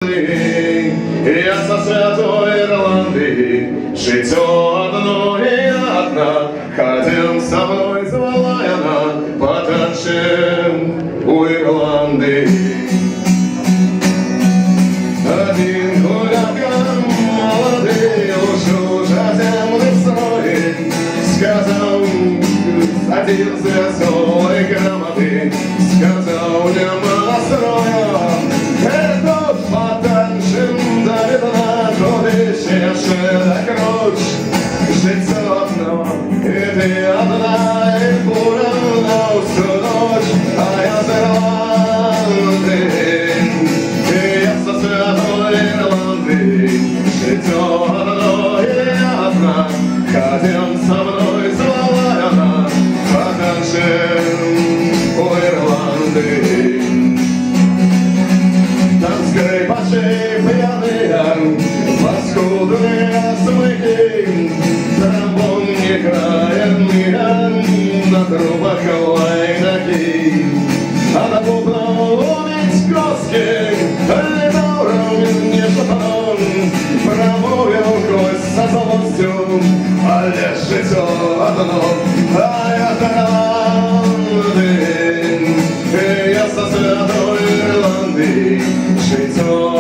Я со святой Ирландии, житё одно и одна. Хотел со мной, звала она, потанчим у Ирландии. Один гуляка молодый ушел за землю строить, сказал, один звездной грамоты, сказал мне настроя. Життя одно, і ти одна, і буря на усю ночь, а я з Ірландії, і я со святої Ірландії. Життя одно, і одна, хотим со мной, звала она, потанчим у Ірландії. Там скрипачі п'яні, паскудные смыки, тромбон играет на трубах лайдаки, а на бубном уметь коски, литуром не шатан, промовил кость со злостью, а лишь житё одно, а я Ирландии, и я со святой Ирландии, житё